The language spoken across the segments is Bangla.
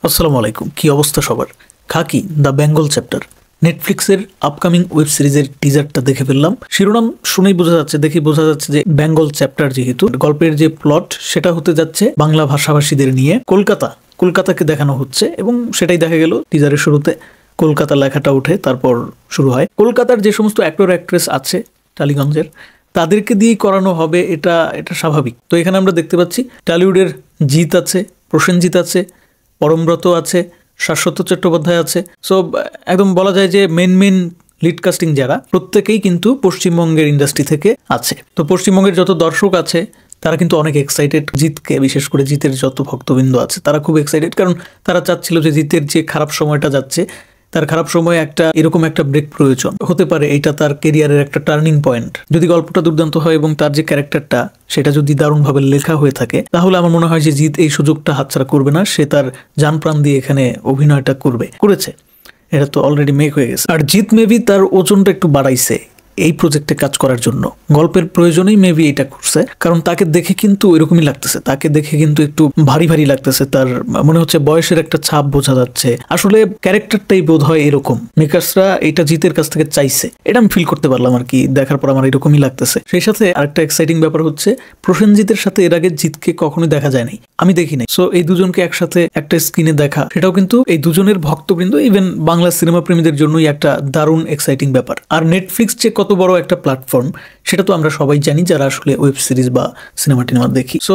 আসসালামু আলাইকুম। কি অবস্থা সবার? খাকি দ্য বেঙ্গল চ্যাপ্টার নেটফ্লিক্সের আপকামিং ওয়েব সিরিজের টিজারটা দেখে ফেললাম। শিরোনাম শুনেই বোঝা যাচ্ছে, দেখে বোঝা যাচ্ছে যে বেঙ্গল চ্যাপ্টার, যেহেতু গল্পের যে প্লট সেটা হতে যাচ্ছে বাংলা ভাষাভাষীদের নিয়ে। কলকাতাকে দেখানো হচ্ছে এবং সেটাই দেখা গেল টিজারের শুরুতে। কলকাতা লেখাটা উঠে তারপর শুরু হয়। কলকাতার যে সমস্ত অ্যাক্টর অ্যাক্ট্রেস আছে টালিগঞ্জের, তাদেরকে দিয়েই করানো হবে, এটা স্বাভাবিক। তো এখানে আমরা দেখতে পাচ্ছি টলিউডের জিৎ আছে, প্রসেনজিৎ আছে, পরমব্রত আছে, শাশ্বত চট্টোপাধ্যায় আছে। সো একদম বলা যায় যে মেন লিড কাস্টিং যারা, প্রত্যেকেই কিন্তু পশ্চিমবঙ্গের ইন্ডাস্ট্রি থেকে আছে। তো পশ্চিমবঙ্গের যত দর্শক আছে তারা কিন্তু অনেক এক্সাইটেড জিতকে, বিশেষ করে জিতের যত ভক্তবৃন্দ আছে তারা খুব এক্সাইটেড, কারণ তারা চাচ্ছিল যে জিতের যে খারাপ সময়টা যাচ্ছে, তার খারাপ সময়ে এরকম একটা ব্রেক প্রয়োজন হতে পারে। এটা তার কেরিয়ারের একটা টার্নিং পয়েন্ট। যদি গল্পটা দুর্দান্ত হয় এবং তার যে ক্যারেক্টারটা সেটা যদি দারুণভাবে লেখা হয়ে থাকে, তাহলে আমার মনে হয় যে জিৎ এই সুযোগটা হাতছাড়া করবে না। সে তার জান প্রাণ দিয়ে এখানে অভিনয়টা করেছে। এটা তো অলরেডি মেক হয়ে গেছে। আর জিৎ মেবি তার ওজনটা একটু বাড়াইছে এই প্রজেক্টে কাজ করার জন্য। গল্পের প্রয়োজনেই মেবি এটা করছে, কারণ তাকে দেখে কিন্তু এরকমই লাগতেছে। তাকে দেখে কিন্তু একটু ভারী লাগতেছে। তার মনে হচ্ছে বয়সের একটা ছাপ বোঝা যাচ্ছে। আসলে ক্যারেক্টারটাই বোধ হয় এরকম। মেকার্সরা এটা জিতের কাছ থেকে চাইছে, এটা আমি ফিল করতে পারলাম আর কি। দেখার পর আমার এরকমই লাগতেছে। সেই সাথে আরেকটা এক্সাইটিং ব্যাপার হচ্ছে, প্রসেনজিতের সাথে এর আগে জিতকে কখনোই দেখা যায় নাই, আমি দেখি নাই। সো এই দুজনকে একসাথে একটা স্ক্রিনে দেখা, সেটাও কিন্তু এই দুজনের ভক্তবৃন্দ, ইভেন বাংলা সিনেমা প্রেমীদের জন্যই একটা দারুণ এক্সাইটিং ব্যাপার। আর নেটফ্লিক্স যে কত বড় একটা প্ল্যাটফর্ম সেটা তো আমরা সবাই জানি, যারা আসলে ওয়েব সিরিজ বা সিনেমা টিনেমা দেখি। সো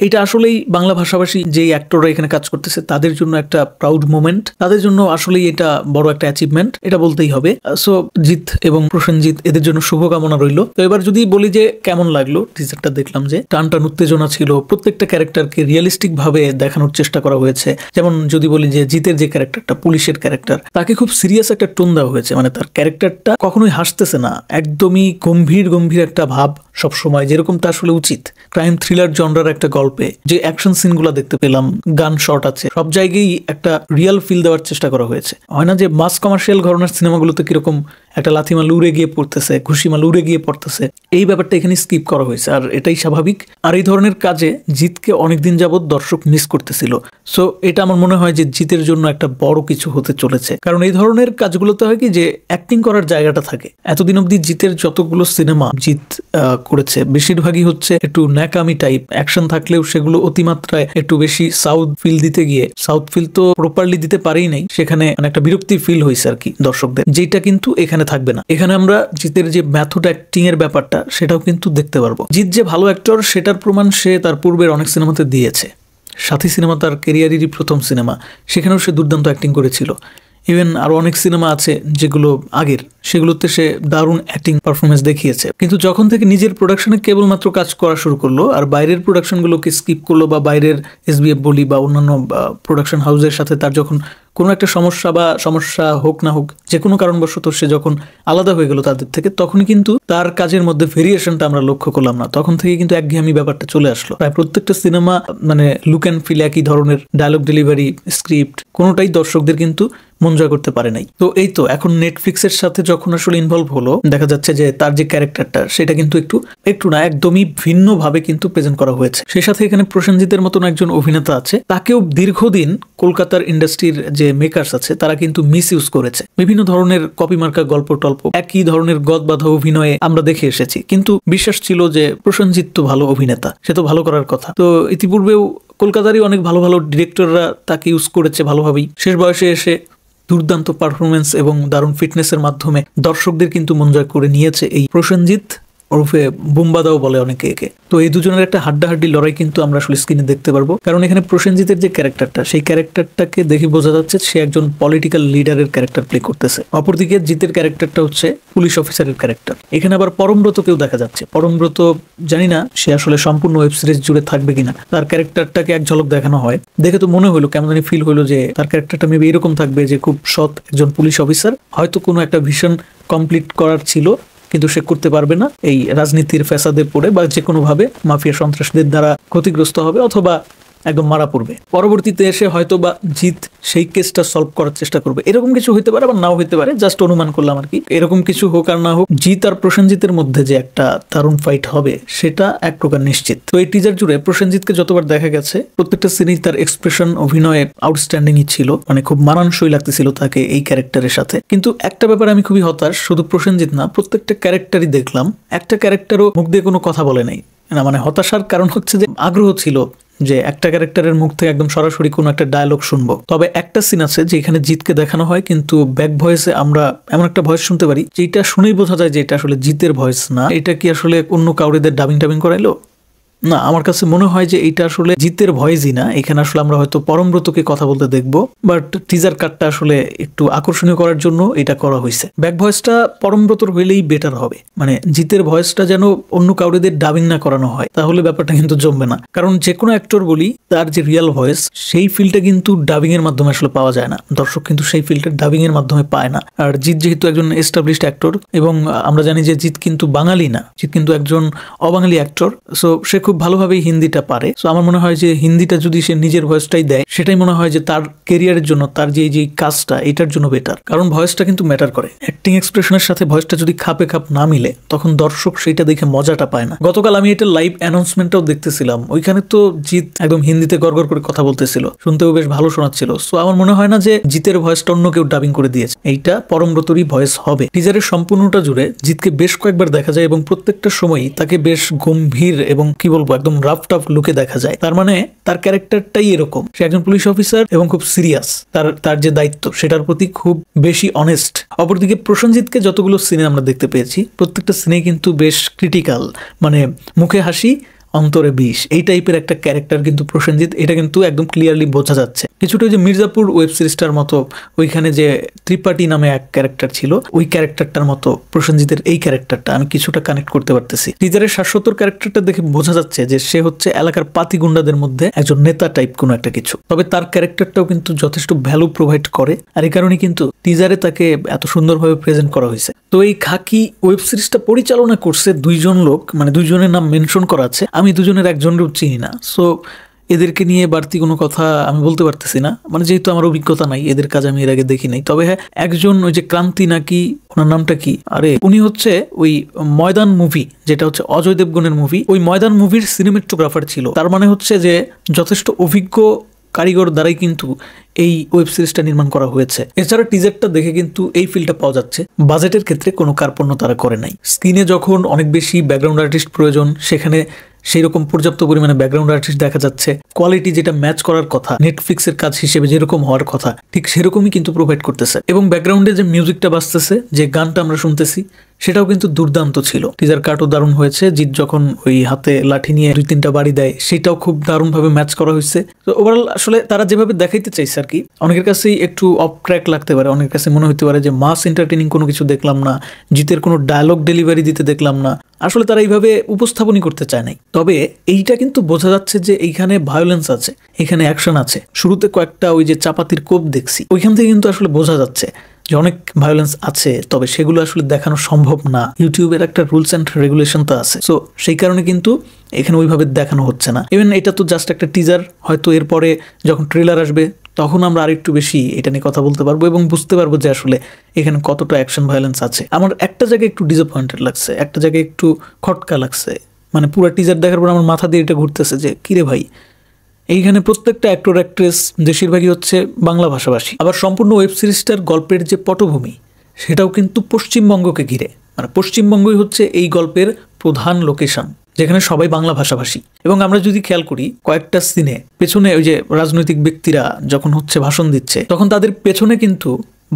এটা আসলেই বাংলা ভাষাভাষী যেই অ্যাক্টররা এখানে কাজ করতেছে তাদের জন্য একটা প্রাউড মোমেন্ট, তাদের জন্য আসলেই এটা বড় একটা অ্যাচিভমেন্ট, এটা বলতেই হবে। সো জিৎ এবং প্রসেনজিৎ, এদের জন্য শুভকামনা রইল। তো এবার যদি বলি যে কেমন লাগলো টিজারটা, দেখলাম যে টান উত্তেজনা ছিল। প্রত্যেকটা ক্যারেক্টারকে রিয়েলিস্টিক ভাবে দেখানোর চেষ্টা করা হয়েছে। যেমন যদি বলি যে জিতের যে ক্যারেক্টারটা, পুলিশের ক্যারেক্টার, তাকে খুব সিরিয়াস একটা টোন দেওয়া হয়েছে। মানে তার ক্যারেক্টারটা কখনোই হাসতেছে না, একদমই গম্ভীর একটা ভাব সবসময়, যেরকম তা আসলে উচিত। ক্রাইম থ্রিলার জনরার একটা গল্পে যে অ্যাকশন সিনগুলো দেখতে পেলাম, গান শট আছে, সব জায়গায় একটা রিয়েল ফিল দেওয়ার চেষ্টা করা হয়েছে। হয় না যে মাস কমার্শিয়াল ঘরানার সিনেমাগুলোতে কিরকম একটা লাথিমাল উড়ে গিয়ে পড়তেছে, ঘুষিমাল উড়ে গিয়ে পড়তেছে, এই ব্যাপারটা এখানে স্কিপ করা হয়েছে। আর এটাই স্বাভাবিক। আর এই ধরনের কাজে জিতকে অনেকদিন যাবৎ দর্শক মিস করতেছিল। সো এটা আমার মনে হয় যে জিতের জন্য একটা বড় কিছু হতে চলেছে। কারণ এই ধরনের কাজগুলোতে হয় কি, যে অ্যাক্টিং করার জায়গাটা থাকে। এতদিন অব্দি জিতের যতগুলো সিনেমা জিত করেছে বেশিরভাগই হচ্ছে একটু ন্যাকামি টাইপ অ্যাকশন থাকলেও সেগুলো অতিমাত্রায় একটু বেশি সাউথ ফিল দিতে গিয়ে, সাউথ ফিল তো প্রপারলি দিতে পারেই নাই, সেখানে একটা বিরক্তি ফিল হয়েছে আর কি দর্শকদের, যেটা কিন্তু এখানে থাকবে না। এখানে আমরা জিতের যে মেথড অ্যাক্টিং এর ব্যাপারটা সেটাও কিন্তু দেখতে পারবো। জিৎ যে ভালো অ্যাক্টর সেটার প্রমাণ সে তার পূর্বের অনেক সিনেমাতে দিয়েছে। সাথী সিনেমা তার ক্যারিয়ারেরই প্রথম সিনেমা, সেখানেও সে দুর্দান্ত অ্যাক্টিং করেছিল। ইভেন আরো অনেক সিনেমা আছে যেগুলো আগের, সেগুলোতে সে দারুণ অ্যাক্টিং পারফরমেন্স দেখিয়েছে। কিন্তু যখন থেকে নিজের প্রোডাকশনে কেবলমাত্র কাজ করা শুরু করলো আর বাইরের প্রোডাকশনগুলোকে স্কিপ করলো, বা বাইরের এসবিএফ বলি বা অন্যান্য প্রোডাকশন হাউসের সাথে তার যখন কোনো একটা সমস্যা হোক না হোক, যে কোনো কারণবশত সে যখন আলাদা হয়ে গেল তাদের থেকে, তখনই কিন্তু তার কাজের মধ্যে ভেরিয়েশনটা আমরা লক্ষ্য করলাম না। তখন থেকে কিন্তু একঘেয়েমি ব্যাপারটা চলে আসলো। প্রায় প্রত্যেকটা সিনেমা মানে লুক অ্যান্ড ফিল একই ধরনের, ডায়লগ ডেলিভারি, স্ক্রিপ্ট, কোনোটাই দর্শকদের কিন্তু মন জয় করতে পারে নাই। তো এই তো এখন নেটফ্লিক্সের সাথে যখন আসলে ইনভলভ হলো, দেখা যাচ্ছে যে তার যে ক্যারেক্টারটা সেটা কিন্তু একটু না, একদমই ভিন্ন ভাবে কিন্তু প্রেজেন্ট করা হয়েছে। সেই সাথে এখানে প্রসেনজিতের মতন একজন অভিনেতা আছে, তাকেও দীর্ঘদিন কলকাতার ইন্ডাস্ট্রির যে মেকার্স আছে তারা কিন্তু মিস ইউজ করেছে। বিভিন্ন ধরনের কপি মার্কা গল্প টল্প, একই ধরনের গদবাঁধা অভিনয়ে আমরা দেখে এসেছি। কিন্তু বিশ্বাস ছিল যে প্রসেনজিৎ তো ভালো অভিনেতা, সে তো ভালো করার কথা। তো ইতিপূর্বেও কলকাতারই অনেক ভালো ডিরেক্টররা তাকে ইউজ করেছে ভালোভাবেই। শেষ বয়সে এসে দুর্দান্ত পারফরমেন্স এবং দারুণ ফিটনেসের মাধ্যমে দর্শকদের কিন্তু মন জয় করে নিয়েছে এই প্রসেনজিৎ, ওরফে বুম্বাদাও বলে অনেকে একে। তো এই দুজনের একটা হাড্ডাহাড্ডি লড়াই কিন্তু আমরা আসলে স্ক্রিনে দেখতে পারবো। কারণ এখানে প্রসেনজিতের যে ক্যারেক্টারটা, সেই ক্যারেক্টারটাকে দেখে বোঝা যাচ্ছে সে একজন পলিটিক্যাল লিডারের ক্যারেক্টার প্লে করতেছে। অপরদিকে জিতের ক্যারেক্টারটা হচ্ছে পুলিশ অফিসারের ক্যারেক্টার। এখানে আবার পরমব্রতকেও দেখা যাচ্ছে। পরমব্রত জানি না সে আসলে সম্পূর্ণ ওয়েব সিরিজ জুড়ে থাকবে কিনা। তার ক্যারেক্টারটাকে এক ঝলক দেখানো হয়, দেখে তো মনে হলো, কেমন জানি ফিল হলো যে তার ক্যারেক্টারটা মেবি এরকম থাকবে যে খুব সৎ একজন পুলিশ অফিসার, হয়তো কোনো একটা ভিশন কমপ্লিট করার ছিল কিন্তু সে করতে পারবে না, এই রাজনীতির ফ্যাসাদে পড়ে বা যে কোনো ভাবে মাফিয়া সন্ত্রাসীদের দ্বারা ক্ষতিগ্রস্ত হবে, অথবা একদম মারা পড়বে। পরবর্তীতে এসে হয়তো বা জিৎ সেই কেসটা সলভ করার চেষ্টা করবে, এরকম কিছু হইতে পারে আবার নাও হইতে পারে, জাস্ট অনুমান করলাম আর কি। এরকম কিছু হোক আর না হোক, জিৎ আর প্রসেনজিতের মধ্যে যে একটা দারুণ ফাইট হবে সেটা এক প্রকার নিশ্চিত। তো এই টিজার জুড়ে প্রসেনজিৎকে যতবার দেখা গেছে প্রত্যেকটা সিনেই তার এক্সপ্রেশন, অভিনয়ে আউটস্ট্যান্ডিংই ছিল, মানে খুব মানানসই লাগতেছিল তাকে এই ক্যারেক্টারের সাথে। কিন্তু একটা ব্যাপার আমি খুবই হতাশ, শুধু প্রসেনজিৎ না, প্রত্যেকটা ক্যারেক্টারই দেখলাম একটা ক্যারেক্টারও মুখ দিয়ে কোনো কথা বলে নাই না। মানে হতাশার কারণ হচ্ছে যে আগ্রহ ছিল যে একটা ক্যারেক্টারের মুখ থেকে একদম সরাসরি কোনো একটা ডায়লগ শুনবো। তবে একটা সিন আছে যেখানে জিতকে দেখানো হয় কিন্তু ব্যাক ভয়েসে আমরা এমন একটা ভয়েস শুনতে পারি যেটা শুনেই বোঝা যায় যে এটা আসলে জিতের ভয়েস না। এটা কি আসলে অন্য কাউরিদের ডাবিং টাবিং করাইলো? না, আমার কাছে মনে হয় যে এটা আসলে জিতের ভয়েসই না। এখানে আসলে আমরা হয়তো পরমব্রতকে কথা বলতে দেখবো, বাট টিজার কাটটা আসলে একটু আকর্ষণীয় করার জন্য এটা করা হয়েছে। ব্যাক ভয়েসটা পরমব্রতর হইলেই বেটার হবে, মানে জিতের ভয়েসটা যেন অন্য কাউরিদের ডাবিং না করানো হয়, তাহলে ব্যাপারটা কিন্তু জমবে না। কারণ যে কোনো অ্যাক্টর বলি, তার যে রিয়েল ভয়েস সেই ফিলটা কিন্তু ডাবিং এর মাধ্যমে আসলে পাওয়া যায় না, দর্শক কিন্তু সেই ফিলটা ডাবিং এর মাধ্যমে পায় না। আর জিৎ যেহেতু একজন এস্টাবলিশড অ্যাক্টর এবং আমরা জানি যে জিৎ কিন্তু বাঙালি না, জিৎ কিন্তু একজন অবাঙালি অ্যাক্টর, সো সে খুব ভালোভাবেই হিন্দিটা পারে। সো আমার মনে হয় যে হিন্দিটা যদি সে নিজের ভয়েসটাই দেয়, সেটাই মনে হয় যে তার কেরিয়ারের জন্য, তার যে কাজটা, এটার জন্য বেটার। কারণ ভয়েসটা কিন্তু ম্যাটার করে। অ্যাক্টিং এক্সপ্রেশনের সাথে ভয়েসটা যদি খাপে খাপ না মিলে, তখন দর্শক সেইটা দেখে মজাটা পায় না। গতকাল আমি এটা লাইভ অ্যানাউন্সমেন্টটাও দেখতেছিলাম, ওইখানে তো জিৎ একদম হিন্দিতে গড়গড় করে কথা বলতেছিল, শুনতেও বেশ ভালো শোনাচ্ছিল। সো আমার মনে হয় না যে জিতের ভয়েসটা অন্য কেউ ডাবিং করে দিয়েছে, এইটা পরমব্রতরই ভয়েস হবে। টিজারের সম্পূর্ণটা জুড়ে জিতকে বেশ কয়েকবার দেখা যায় এবং প্রত্যেকটা সময়ই তাকে বেশ গম্ভীর এবং কি বলবো একদম রাফ টাফ লুকে দেখা যায়। তার মানে তার ক্যারেক্টারটাই এরকম, সে একজন পুলিশ অফিসার এবং খুব সিরিয়াস, তার যে দায়িত্ব সেটার প্রতি খুব বেশি অনেস্ট। অপরদিকে প্রসেনজিৎকে যতগুলো সিনে আমরা দেখতে পেয়েছি, প্রত্যেকটা সিনে কিন্তু বেশ ক্রিটিক্যাল, মানে মুখে হাসি অন্তরে বিষ, এই টাইপের একটা ক্যারেক্টার কিন্তু প্রসেনজিৎ, এটা কিন্তু একদম ক্লিয়ারলি বোঝা যাচ্ছে। কিছুটা যে মির্জাপুর ওয়েব সিরিজটার মতো, ওইখানে যে ত্রিপাঠী নামে এক ক্যারেক্টার ছিল, ওই ক্যারেক্টারটার মতো প্রসেনজিতের এই ক্যারেক্টারটা আমি কিছুটা কানেক্ট করতে পারতেছি। টিজারের ৭৭ ক্যারেক্টারটা দেখে বোঝা যাচ্ছে যে সে হচ্ছে এলাকার পাতি গুন্ডাদের মধ্যে একজন নেতা টাইপ কোনো একটা কিছু। তবে তার ক্যারেক্টারটাও কিন্তু যথেষ্ট ভ্যালু প্রোভাইড করে, আর এই কারণে কিন্তু টিজারে তাকে এত সুন্দরভাবে প্রেজেন্ট করা হয়েছে। তো এই খাকি ওয়েব সিরিজটা পরিচালনা করছে দুইজন লোক, মানে দুইজনের নাম মেনশন করা আছে, আমি দুজনের একজনেরও চিনি না। সো এদেরকে নিয়ে বাড়তি কোনো কথা আমি বলতে পারতেছি না, মানে যেহেতু আমার অভিজ্ঞতা নাই, এদের কাজ আমি এর আগে দেখি নাই। তবে হ্যাঁ, একজন ওই যে ক্রান্তি নাকি, ওনার নামটা কি, আরে উনি হচ্ছে ওই ময়দান মুভি, যেটা হচ্ছে অজয় দেবগনের মুভি, ওই ময়দান মুভির সিনেমেটোগ্রাফার ছিল। তার মানে হচ্ছে যে যথেষ্ট অভিজ্ঞ কারিগর দ্বারাই কিন্তু এই ওয়েব সিরিজটা নির্মাণ করা হয়েছে। এছাড়া টিজারটা দেখে কিন্তু এই ফিলটা পাওয়া যাচ্ছে, বাজেটের ক্ষেত্রে কোনো কার্পণ্য তারা করে নাই। স্ক্রিনে যখন অনেক বেশি ব্যাকগ্রাউন্ড আর্টিস্ট প্রয়োজন, সেখানে সেই রকম পর্যাপ্ত পরিমাণে ব্যাকগ্রাউন্ড আর্টিস্ট দেখা যাচ্ছে। কোয়ালিটি যেটা ম্যাচ করার কথা, নেটফ্লিক্সের কাজ হিসেবে যেরকম হওয়ার কথা, ঠিক সেরকমই কিন্তু প্রোভাইড করতেছে। এবং ব্যাকগ্রাউন্ডে যে মিউজিকটা বাজতেছে, যে গানটা আমরা শুনতেছি, সেটাও কিন্তু দুর্দান্ত ছিল। টিজার কাটও দারুণ হয়েছে, জিৎ যখন ওই হাতে লাঠি নিয়ে 2-3টা বাড়ি দেয়, সেটাও খুব দারুণ ভাবে ম্যাচ করা হয়েছে। তো ওভারঅল আসলে তারা যেভাবে দেখাইতে চাইছে আর কি, অনেকের কাছেই একটু অফ ট্র্যাক লাগতে পারে, অনেকের কাছে মনে হতে পারে যে মাস এন্টারটেইনিং কোনো কিছু দেখলাম না, জিতের কোনো ডায়লগ ডেলিভারি দিতে দেখলাম না, আসলে তারা এইভাবে উপস্থাপনই করতে চায় নাই। তবে এইটা কিন্তু বোঝা যাচ্ছে যে এইখানে ভায়োলেন্স আছে, এখানে অ্যাকশন আছে। শুরুতে কয়েকটা ওই যে চাপাতির কোপ দেখছি, ওইখান থেকে কিন্তু আসলে বোঝা যাচ্ছে যে অনেক ভায়োলেন্স আছে, তবে সেগুলো আসলে দেখানো সম্ভব না। ইউটিউবের একটা রুলস অ্যান্ড রেগুলেশন তো আছে, সো সেই কারণে কিন্তু এখানে ওইভাবে দেখানো হচ্ছে না। ইভেন এটা তো জাস্ট একটা টিজার, হয়তো এরপরে যখন ট্রেলার আসবে তখন আমরা আরেকটু বেশি এটা নিয়ে কথা বলতে পারবো এবং বুঝতে পারবো যে আসলে এখানে কতটা অ্যাকশন ভায়োলেন্স আছে। আমার একটা জায়গায় একটু ডিসঅ্যাপয়েন্টেড লাগছে, একটা জায়গায় একটু খটকা লাগছে, মানে পুরো টিজার দেখার পর আমার মাথা দিয়ে এটা ঘুরতেছে যে কিরে ভাই, এইখানে প্রত্যেকটা অ্যাক্টর অ্যাক্ট্রেস বেশিরভাগই হচ্ছে বাংলা ভাষাভাষী। আবার সম্পূর্ণ ওয়েব সিরিজটার গল্পের যে পটভূমি, সেটাও কিন্তু পশ্চিমবঙ্গকে ঘিরে, মানে পশ্চিমবঙ্গই হচ্ছে এই গল্পের প্রধান লোকেশন, যেখানে সবাই বাংলা ভাষাভাষী। এবং আমরা যদি খেয়াল করি কয়েকটা সিনে পেছনে ওই যে রাজনৈতিক ব্যক্তিরা যখন হচ্ছে ভাষণ দিচ্ছে, তখন তাদের পেছনে কিন্তু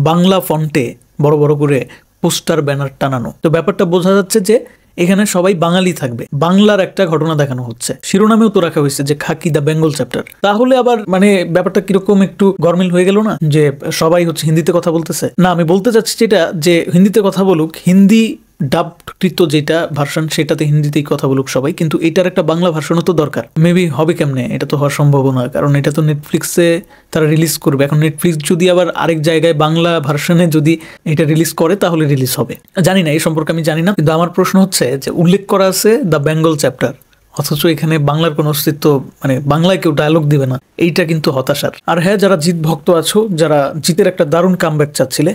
বাংলা ফন্টে বড় বড় করে পোস্টার ব্যানার টানানো। তো ব্যাপারটা বোঝা যাচ্ছে যে এখানে সবাই বাঙালি থাকবে, বাংলার একটা ঘটনা দেখানো হচ্ছে। শিরোনামেও তো রাখা হয়েছে যে খাকি দ্য বেঙ্গল চ্যাপ্টার। তাহলে আবার মানে ব্যাপারটা কিরকম একটু গরমিল হয়ে গেল না, যে সবাই হচ্ছে হিন্দিতে কথা বলতেছে। না, আমি বলতে চাচ্ছি যেটা, যে হিন্দিতে কথা বলুক, হিন্দি ডাবকৃত যেটা ভার্সন সেটাতে হিন্দিতেই কথা বলুক সবাই, কিন্তু এটার একটা বাংলা ভার্সনও তো দরকার। মেবি হবে কেমনে, এটা তো হওয়ার সম্ভব না, কারণ এটা তো নেটফ্লিক্সে তারা রিলিজ করবে। এখন নেটফ্লিক্স যদি আবার আরেক জায়গায় বাংলা ভার্সনে যদি এটা রিলিজ করে, তাহলে রিলিজ হবে। জানি না, এই সম্পর্কে আমি জানি না, কিন্তু আমার প্রশ্ন হচ্ছে যে উল্লেখ করা আছে দ্য বেঙ্গল চ্যাপ্টার, অথচ এখানে বাংলার কোনো অস্তিত্ব, মানে বাংলায় কেউ ডায়লগ দিবে না, এইটা কিন্তু হতাশার। আর হ্যাঁ, যারা জিৎ ভক্ত আছো, যারা জিতের একটা দারুণ কামব্যাক চাচ্ছিলে,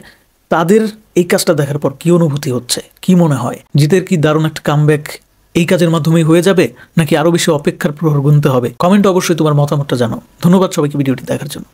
তাদের এই কাজটা দেখার পর কি অনুভূতি হচ্ছে, কি মনে হয়? জিতের কি দারুণ একটা কামব্যাক এই কাজের মাধ্যমেই হয়ে যাবে, নাকি আরো বেশি অপেক্ষার প্রহর গুনতে হবে? কমেন্টে অবশ্যই তোমার মতামতটা জানাও। ধন্যবাদ সবাইকে ভিডিওটি দেখার জন্য।